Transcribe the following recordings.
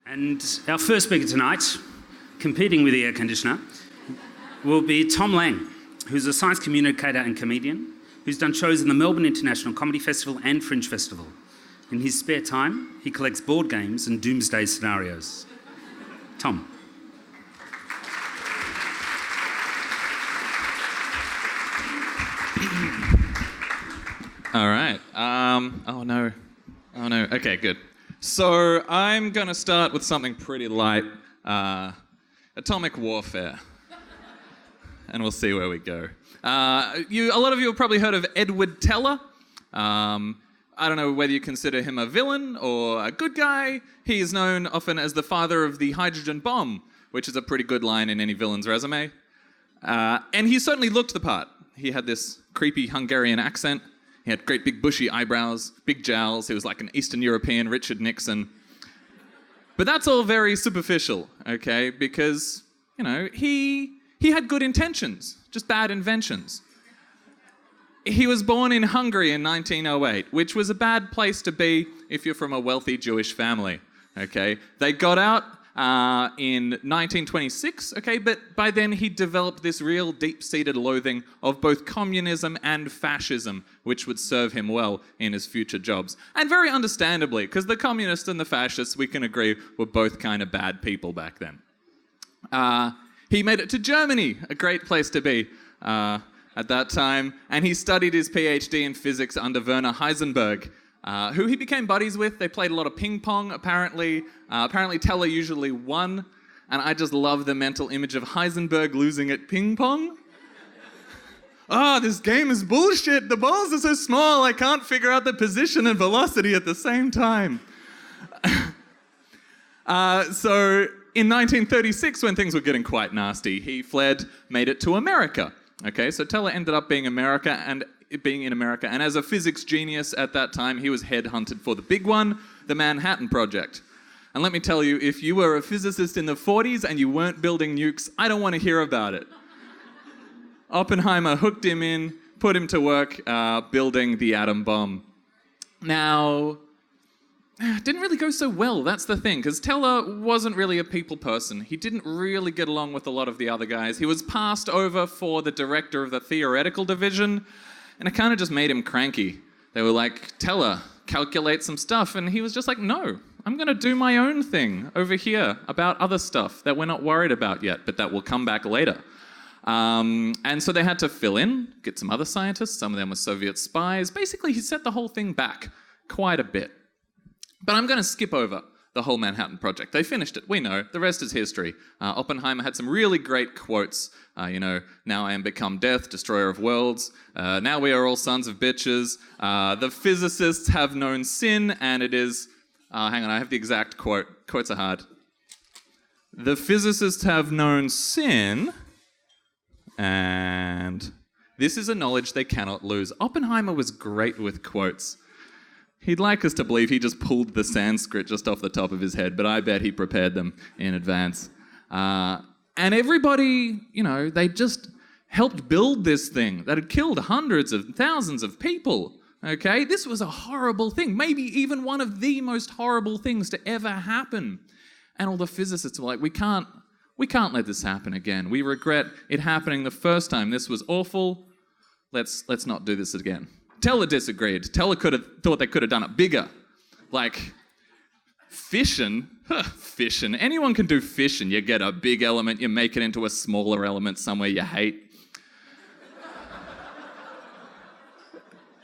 And our first speaker tonight, competing with the air conditioner, will be Tom Lang, who's a science communicator and comedian who's done shows in the Melbourne International Comedy Festival and Fringe Festival. In his spare time, he collects board games and doomsday scenarios. Tom. All right. Oh no. Okay, good. So I'm going to start with something pretty light. Atomic warfare. And we'll see where we go. A lot of you have probably heard of Edward Teller. I don't know whether you consider him a villain or a good guy. He is known often as the father of the hydrogen bomb, which is a pretty good line in any villain's resume. And he certainly looked the part. He had this creepy Hungarian accent. He had great big bushy eyebrows, big jowls. He was like an Eastern European Richard Nixon. But that's all very superficial, okay? Because, he had good intentions, just bad inventions. He was born in Hungary in 1908, which was a bad place to be if you're from a wealthy Jewish family, okay? They got out in 1926, okay? But by then he developed this real deep-seated loathing of both communism and fascism, which would serve him well in his future jobs. And very understandably, because the communists and the fascists, we can agree, were both kind of bad people back then. He made it to Germany, a great place to be at that time, and he studied his PhD in physics under Werner Heisenberg, who he became buddies with. They played a lot of ping pong, apparently. Apparently Teller usually won, and I just love the mental image of Heisenberg losing at ping pong. This game is bullshit. The balls are so small, I can't figure out the position and velocity at the same time. So in 1936, when things were getting quite nasty, he fled, made it to America. Okay, so Teller ended up being in America, and as a physics genius at that time, he was headhunted for the big one, the Manhattan Project. And let me tell you, if you were a physicist in the 40s and you weren't building nukes, I don't want to hear about it. Oppenheimer hooked him in, put him to work building the atom bomb. Now, it didn't really go so well, that's the thing, because Teller wasn't really a people person. He didn't really get along with a lot of the other guys. He was passed over for the director of the theoretical division, and it kind of just made him cranky. They were like, Teller, calculate some stuff, and he was just like, no, I'm going to do my own thing over here about other stuff that we're not worried about yet, but that will come back later. And so they had to fill in, get some other scientists. Some of them were Soviet spies. Basically, he set the whole thing back quite a bit. But I'm going to skip over the whole Manhattan Project. They finished it. We know. The rest is history. Oppenheimer had some really great quotes. Now I am become death, destroyer of worlds. Now we are all sons of bitches. The physicists have known sin, and it is... hang on, I have the exact quote. Quotes are hard. The physicists have known sin, and this is a knowledge they cannot lose. Oppenheimer was great with quotes. He'd like us to believe he just pulled the Sanskrit just off the top of his head, but I bet he prepared them in advance. And everybody, they just helped build this thing that had killed hundreds of thousands of people, okay? This was a horrible thing, maybe even one of the most horrible things to ever happen. And all the physicists were like, we can't let this happen again. We regret it happening the first time. This was awful. Let's not do this again. Teller disagreed. Teller thought they could have done it bigger. Like, fission? Fission. Anyone can do fission. You get a big element, you make it into a smaller element somewhere you hate.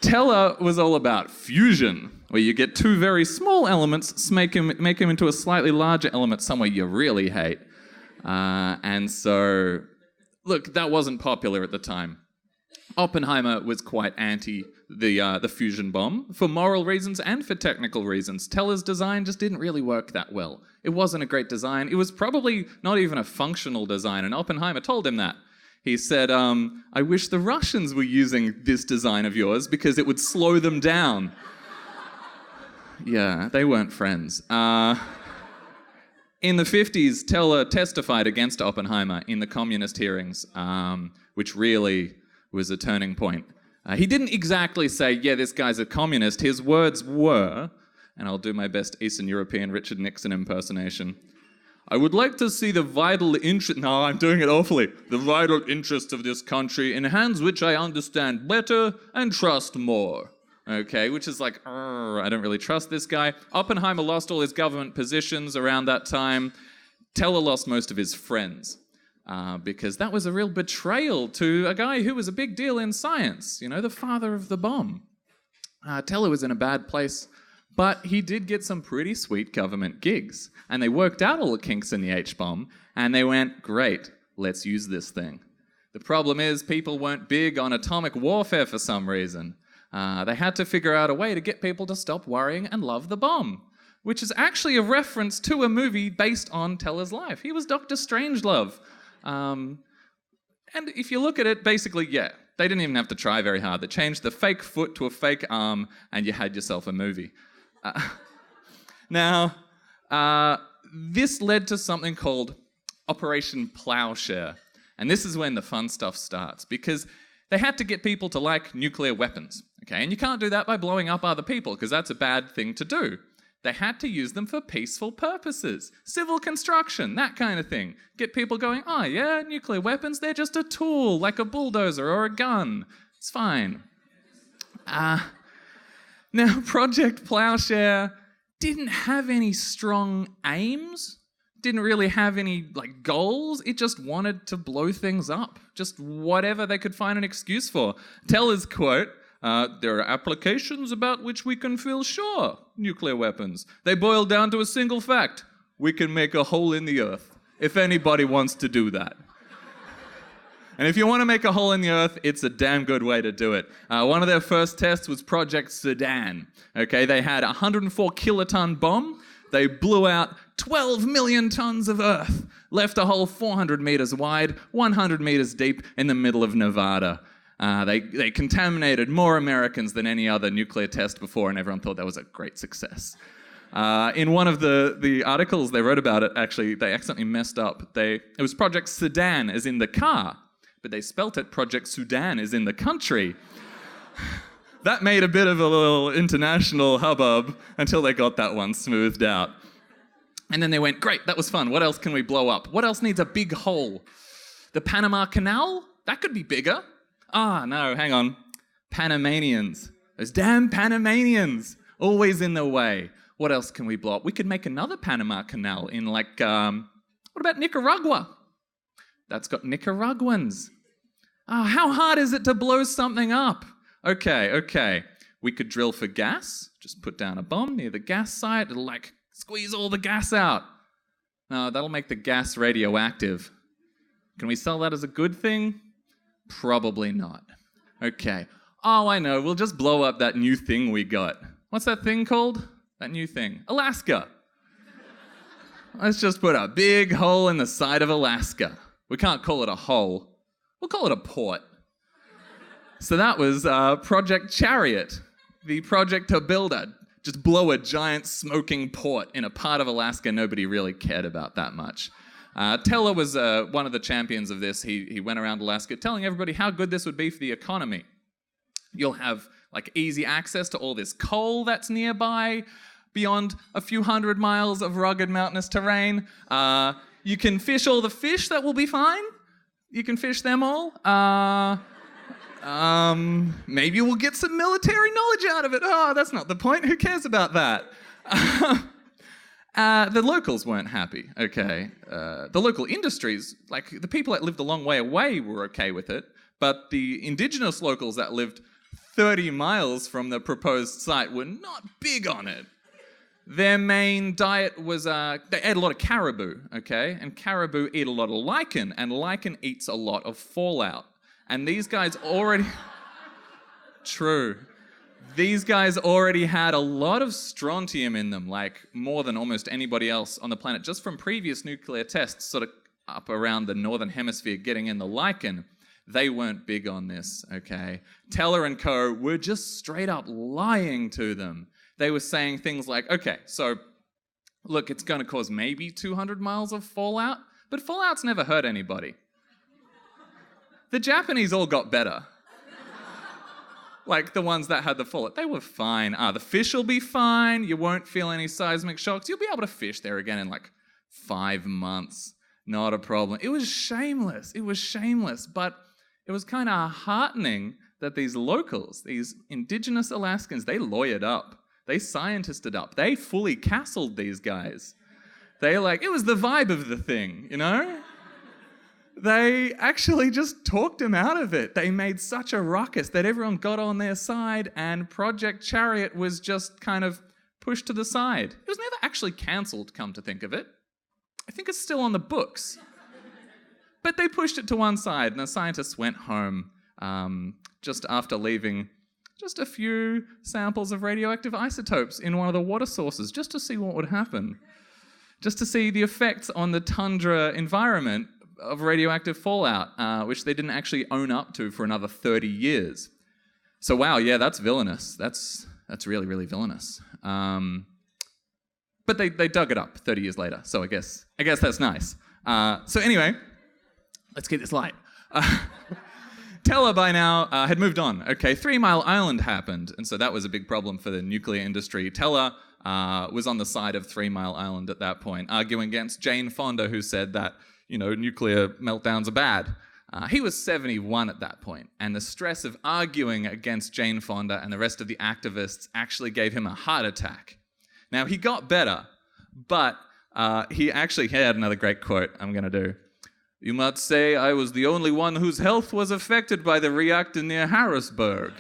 Teller was all about fusion, where you get two very small elements, make them into a slightly larger element somewhere you really hate. And so, look, that wasn't popular at the time. Oppenheimer was quite anti the fusion bomb for moral reasons and for technical reasons. Teller's design just didn't really work that well. It wasn't a great design. It was probably not even a functional design, and Oppenheimer told him that. He said, I wish the Russians were using this design of yours because it would slow them down. Yeah, they weren't friends. In the 50s, Teller testified against Oppenheimer in the communist hearings, which really was a turning point. He didn't exactly say, yeah, this guy's a communist. His words were, and I'll do my best Eastern European Richard Nixon impersonation. I would like to see the vital interest... No, I'm doing it awfully. The vital interest of this country in hands which I understand better and trust more. Okay, which is like, I don't really trust this guy. Oppenheimer lost all his government positions around that time. Teller lost most of his friends because that was a real betrayal to a guy who was a big deal in science, you know, the father of the bomb. Teller was in a bad place, but he did get some pretty sweet government gigs, and they worked out all the kinks in the H-bomb, and they went, great, let's use this thing. The problem is people weren't big on atomic warfare for some reason. They had to figure out a way to get people to stop worrying and love the bomb, which is actually a reference to a movie based on Teller's life. He was Dr. Strangelove. And if you look at it, basically, yeah, they didn't even have to try very hard. They changed the fake foot to a fake arm, and you had yourself a movie. Now, this led to something called Operation Plowshare. And this is when the fun stuff starts, because they had to get people to like nuclear weapons, okay? And you can't do that by blowing up other people, because that's a bad thing to do. They had to use them for peaceful purposes, civil construction, that kind of thing. Get people going, oh yeah, nuclear weapons, they're just a tool, like a bulldozer or a gun. It's fine. Now, Project Plowshare didn't have any strong aims, didn't really have any goals. It just wanted to blow things up, just whatever they could find an excuse for. Teller's quote, there are applications about which we can feel sure, nuclear weapons. They boil down to a single fact. We can make a hole in the earth, if anybody wants to do that. And if you want to make a hole in the earth, it's a damn good way to do it. One of their first tests was Project Sudan. Okay, they had a 104 kiloton bomb. They blew out 12 million tons of earth, left a hole 400 meters wide, 100 meters deep in the middle of Nevada. They contaminated more Americans than any other nuclear test before, and everyone thought that was a great success. In one of the articles they wrote about it, actually, they accidentally messed up. It was Project Sudan, as in the car, but they spelt it Project Sudan, as in the country. That made a bit of a little international hubbub until they got that one smoothed out. And then they went, great, that was fun. What else can we blow up? What else needs a big hole? The Panama Canal? That could be bigger. No, hang on. Panamanians. Those damn Panamanians. Always in the way. What else can we blow up? We could make another Panama Canal in what about Nicaragua? That's got Nicaraguans. How hard is it to blow something up? Okay. We could drill for gas. Just put down a bomb near the gas site. It'll squeeze all the gas out. No, that'll make the gas radioactive. Can we sell that as a good thing? Probably not. Okay. Oh, I know. We'll just blow up that new thing we got. What's that thing called? That new thing. Alaska. Let's just put a big hole in the side of Alaska. We can't call it a hole. We'll call it a port. So that was Project Chariot, the project to just blow a giant smoking port in a part of Alaska nobody really cared about that much. Teller was one of the champions of this. He went around Alaska telling everybody how good this would be for the economy. You'll have easy access to all this coal that's nearby, beyond a few hundred miles of rugged mountainous terrain. You can fish all the fish, that will be fine. You can fish them all. Maybe we'll get some military knowledge out of it. That's not the point. Who cares about that? The locals weren't happy, okay? The local industries, the people that lived a long way away were okay with it, but the indigenous locals that lived 30 miles from the proposed site were not big on it. Their main diet was, they ate a lot of caribou, okay? And caribou eat a lot of lichen, and lichen eats a lot of fallout. And these guys already... True. These guys already had a lot of strontium in them, more than almost anybody else on the planet, just from previous nuclear tests, sort of up around the northern hemisphere, getting in the lichen. They weren't big on this, okay? Teller and co. were just straight up lying to them. They were saying things like, okay, so look, it's going to cause maybe 200 miles of fallout, but fallout's never hurt anybody. The Japanese all got better. like the ones that had the fallout, they were fine. The fish will be fine. You won't feel any seismic shocks. You'll be able to fish there again in like 5 months. Not a problem. It was shameless. But it was kind of heartening that these locals, these indigenous Alaskans, they lawyered up. They scientisted up. They fully castled these guys. It was the vibe of the thing, you know? They actually just talked him out of it. They made such a ruckus that everyone got on their side, and Project Chariot was just kind of pushed to the side. It was never actually cancelled, come to think of it. I think it's still on the books. But they pushed it to one side, and the scientists went home just after leaving just a few samples of radioactive isotopes in one of the water sources, just to see what would happen. Just to see the effects on the tundra environment of radioactive fallout, which they didn't actually own up to for another 30 years. So wow, yeah, that's villainous. That's really, really villainous. But they dug it up 30 years later, so I guess that's nice. So anyway, let's keep this light. Teller by now had moved on. Okay, 3 Mile Island happened, and so that was a big problem for the nuclear industry. Teller was on the side of 3 Mile Island at that point, arguing against Jane Fonda, who said that, nuclear meltdowns are bad. He was 71 at that point, and the stress of arguing against Jane Fonda and the rest of the activists actually gave him a heart attack. Now, he got better, but he actually had another great quote I'm going to do. "You might say I was the only one whose health was affected by the reactor near Harrisburg."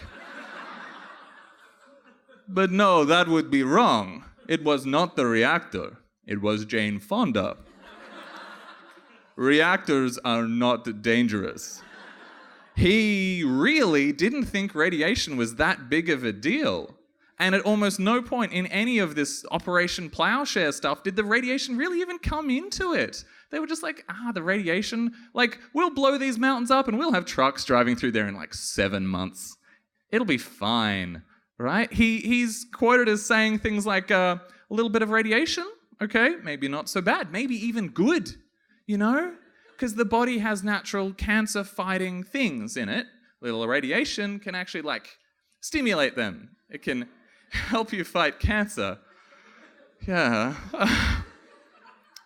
But no, that would be wrong. It was not the reactor. It was Jane Fonda. Reactors are not dangerous. He really didn't think radiation was that big of a deal. And at almost no point in any of this Operation Plowshare stuff did the radiation really even come into it. They were just like, the radiation, we'll blow these mountains up and we'll have trucks driving through there in 7 months. It'll be fine, right? He's quoted as saying things like, a little bit of radiation, okay, maybe not so bad, maybe even good, because the body has natural cancer-fighting things in it. A little radiation can actually, stimulate them. It can help you fight cancer. Yeah.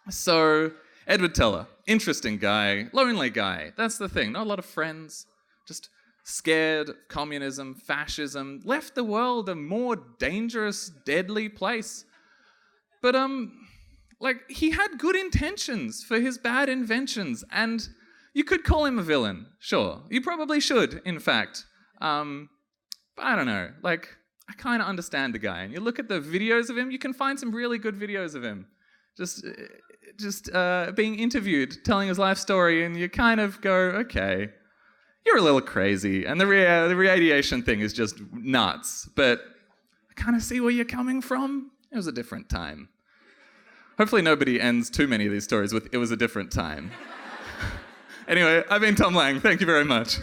So, Edward Teller, interesting guy, lonely guy. That's the thing. Not a lot of friends. Just scared of communism, fascism. Left the world a more dangerous, deadly place. But, he had good intentions for his bad inventions. And you could call him a villain. Sure. You probably should, in fact. But I don't know. I kind of understand the guy. And you look at the videos of him, you can find some really good videos of him. Just being interviewed, telling his life story, and you kind of go, okay, you're a little crazy. And the radiation thing is just nuts. But I kind of see where you're coming from. It was a different time. Hopefully nobody ends too many of these stories with, "It was a different time." Anyway, I've been Tom Lang. Thank you very much.